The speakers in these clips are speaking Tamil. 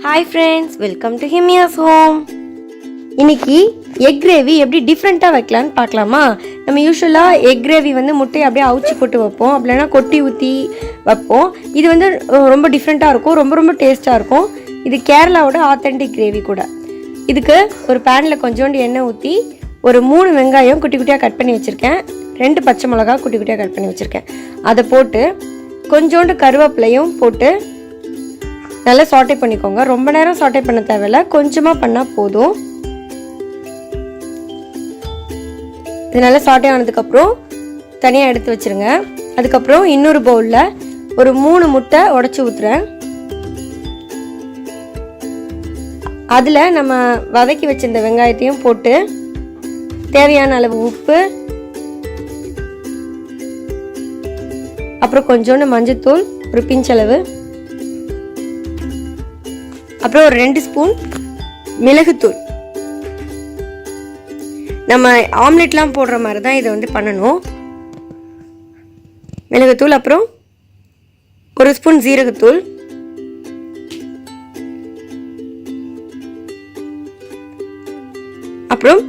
Hi friends, welcome to Himia's home. இன்னைக்கு எக் கிரேவி எப்படி டிஃப்ரெண்ட்டாக வைக்கலான்னு பார்க்கலாமா? நம்ம யூஸ்வலாக எக் கிரேவி வந்து முட்டையை அப்படியே அவிச்சு போட்டு வைப்போம், அப்படின்னா கொட்டி ஊற்றி வைப்போம். இது வந்து ரொம்ப டிஃப்ரெண்ட்டாக இருக்கும், ரொம்ப ரொம்ப டேஸ்ட்டாக இருக்கும். இது கேரளாவோட ஆத்தென்டிக் கிரேவி கூட. இதுக்கு ஒரு பேனில் கொஞ்சோண்டு எண்ணெய் ஊற்றி ஒரு 3 வெங்காயம் குட்டி குட்டியாக கட் பண்ணி வச்சுருக்கேன், 2 பச்சை மிளகா குட்டி குட்டியாக கட் பண்ணி வச்சுருக்கேன். அதை போட்டு கொஞ்சோண்டு கருவேப்பிலையும் போட்டு நல்லா சாட்டே பண்ணிக்கோங்க. ரொம்ப நேரம் சாட்டே பண்ண தேவையில்ல, கொஞ்சமாக பண்ணால் போதும். இது நல்லா சாட்டே ஆனதுக்கப்புறம் தனியாக எடுத்து வச்சுருங்க. அதுக்கப்புறம் இன்னொரு பவுலில் ஒரு 3 முட்டை உடச்சி ஊற்றுறேன். அதில் நம்ம வதக்கி வச்சிருந்த வெங்காயத்தையும் போட்டு தேவையான அளவு உப்பு, அப்புறம் கொஞ்சோண்டு மஞ்சத்தூள், ஒரு பிஞ்சளவு, அப்புறம் ஒரு 2 ஸ்பூன் மிளகுத்தூள். நம்ம ஆம்லெட்லாம் போடுற மாதிரி தான் இதை வந்து பண்ணணும். மிளகுத்தூள், அப்புறம் ஒரு ஸ்பூன் ஜீரகத்தூள், அப்புறம்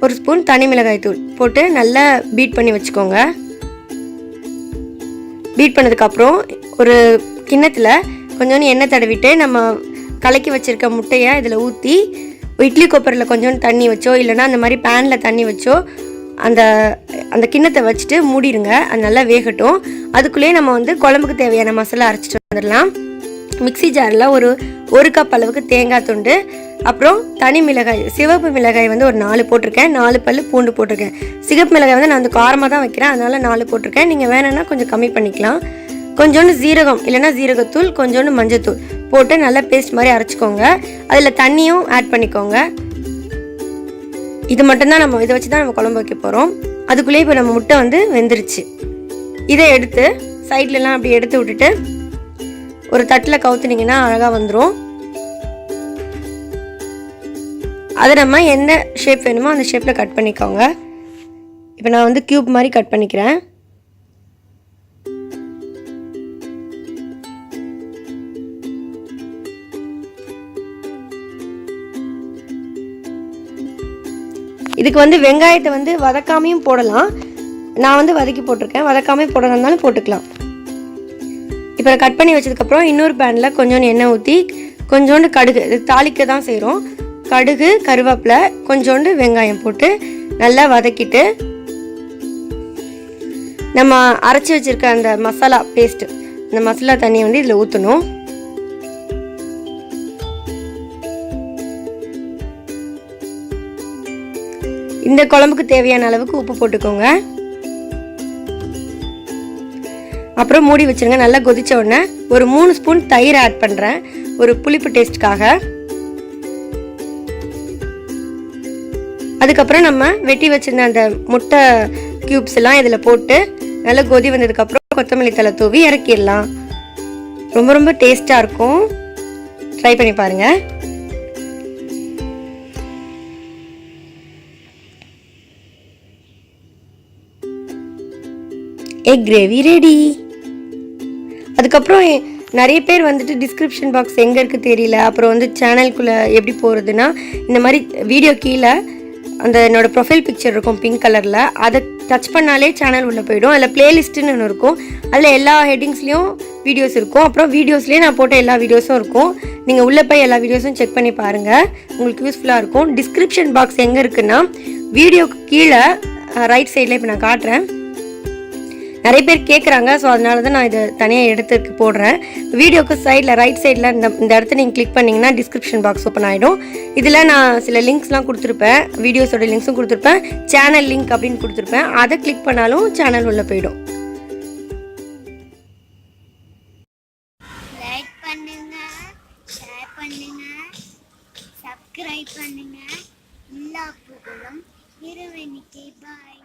ஒரு ஸ்பூன் தனி மிளகாய் தூள் போட்டு நல்லா பீட் பண்ணி வச்சுக்கோங்க. பீட் பண்ணதுக்கப்புறம் ஒரு கிண்ணத்தில் கொஞ்சோண்டு எண்ணெய் தடவிட்டு நம்ம கலக்கி வச்சுருக்க முட்டையை இதில் ஊற்றி இட்லி கொப்பரில் கொஞ்சோண்டு தண்ணி வச்சோ இல்லைனா அந்த மாதிரி பேனில் தண்ணி வச்சோ அந்த அந்த கிண்ணத்தை வச்சுட்டு மூடிடுங்க. அது நல்லா வேகட்டும். அதுக்குள்ளேயே நம்ம வந்து குழம்புக்கு தேவையான மசாலா அரைச்சிட்டு வந்துடலாம். மிக்சி ஜாரில் ஒரு கப் அளவுக்கு தேங்காய் துண்டு, அப்புறம் தனி மிளகாய், சிவப்பு மிளகாய் வந்து ஒரு 4 போட்டிருக்கேன், 4 பல் பூண்டு போட்டிருக்கேன். சிவப்பு மிளகாய் வந்து நான் வந்து காரமாக தான் வைக்கிறேன், அதனால் 4 போட்டிருக்கேன். நீங்கள் வேணும்னா கொஞ்சம் கம்மி பண்ணிக்கலாம். கொஞ்சோண்டு ஜீரகம் இல்லைனா ஜீரகத்தூள், கொஞ்சோண்டு மஞ்சத்தூள் போட்டு நல்லா பேஸ்ட் மாதிரி அரைச்சிக்கோங்க. அதில் தண்ணியும் ஆட் பண்ணிக்கோங்க. இது மட்டும்தான் நம்ம இதை வச்சு தான் நம்ம குழம்பு வைக்க போகிறோம். அதுக்குள்ளேயே இப்போ நம்ம முட்டை வந்து வெந்துருச்சு. இதை எடுத்து சைட்லலாம் அப்படி எடுத்து விட்டுட்டு ஒரு தட்டில் கவுத்துனீங்கன்னா அழகாக வந்துடும். அதை நம்ம எந்த ஷேப் வேணுமோ அந்த ஷேப்பில் கட் பண்ணிக்கோங்க. இப்போ நான் வந்து க்யூப் மாதிரி கட் பண்ணிக்கிறேன். இதுக்கு வந்து வெங்காயத்தை வந்து வதக்காமையும் போடலாம், நான் வந்து வதக்கி போட்டிருக்கேன். வதக்காமையும் போடுறதுனாலும் போட்டுக்கலாம். இப்போ கட் பண்ணி வச்சதுக்கப்புறம் இன்னொரு பேனில் கொஞ்சோண்டு எண்ணெய் ஊற்றி கொஞ்சோண்டு கடுகு, இது தாளிக்க தான் செய்கிறோம், கடுகு, கருவேப்பிலை, கொஞ்சோண்டு வெங்காயம் போட்டு நல்லா வதக்கிட்டு நம்ம அரைச்சி வச்சுருக்க அந்த மசாலா பேஸ்ட்டு, அந்த மசாலா தண்ணியை வந்து இதில் ஊற்றணும். இந்த குழம்புக்கு தேவையான அளவுக்கு உப்பு போட்டுக்கோங்க. அப்புறம் மூடி வச்சுருங்க. நல்லா கொதிச்ச உடனே ஒரு 3 ஸ்பூன் தயிர் ஆட் பண்ணுறேன், ஒரு புளிப்பு டேஸ்ட்டுக்காக. அதுக்கப்புறம் நம்ம வெட்டி வச்சிருந்த அந்த முட்டை க்யூப்ஸ் எல்லாம் இதில் போட்டு நல்லா கொதி வந்ததுக்கப்புறம் கொத்தமல்லி தழை தூவி இறக்கிடலாம். ரொம்ப ரொம்ப டேஸ்ட்டாக இருக்கும், ட்ரை பண்ணி பாருங்கள். Egg gravy ready. அதுக்கப்புறம் நிறைய பேர் வந்துட்டு டிஸ்கிரிப்ஷன் பாக்ஸ் எங்கே இருக்குது தெரியல, அப்புறம் வந்து சேனலுக்குள்ளே எப்படி போகிறதுனா இந்த மாதிரி வீடியோ கீழே அந்த என்னோடய ப்ரொஃபைல் பிக்சர் இருக்கும் பிங்க் கலரில், அதை டச் பண்ணாலே சேனல் உள்ளே போயிடும். அதில் பிளேலிஸ்ட்டுன்னு ஒன்று இருக்கும், அதில் எல்லா ஹெட்டிங்ஸ்லேயும் வீடியோஸ் இருக்கும். அப்புறம் வீடியோஸ்லேயே நான் போட்ட எல்லா வீடியோஸும் இருக்கும். நீங்கள் உள்ளே போய் எல்லா வீடியோஸும் செக் பண்ணி பாருங்கள், உங்களுக்கு யூஸ்ஃபுல்லாக இருக்கும். டிஸ்கிரிப்ஷன் பாக்ஸ் எங்கே இருக்குன்னா வீடியோக்கு கீழே ரைட் சைடில் இப்போ நான் காட்டுறேன். நிறைய பேர் கேட்குறாங்க, ஸோ அதனால தான் நான் இதை தனியாக எடுத்துக்கு போடுறேன். வீடியோக்கு சைடில் ரைட் சைடில் இந்த இடத்த நீங்கள் கிளிக் பண்ணிங்கன்னா டிஸ்கிரிப்ஷன் பாக்ஸ் ஓப்பன் ஆகிடும். இதில் நான் சில லிங்க்ஸ்லாம் கொடுத்துருப்பேன், வீடியோஸோட லிங்க்ஸும் கொடுத்துருப்பேன், சேனல் லிங்க் அப்படின்னு கொடுத்துருப்பேன். அதை கிளிக் பண்ணாலும் சேனல் உள்ளே போயிடும். லைக் பண்ணுங்க, ஷேர் பண்ணுங்க, சப்ஸ்கிரைப் பண்ணுங்க. எல்லா புகழும் இறைவனுக்கே. பாய்.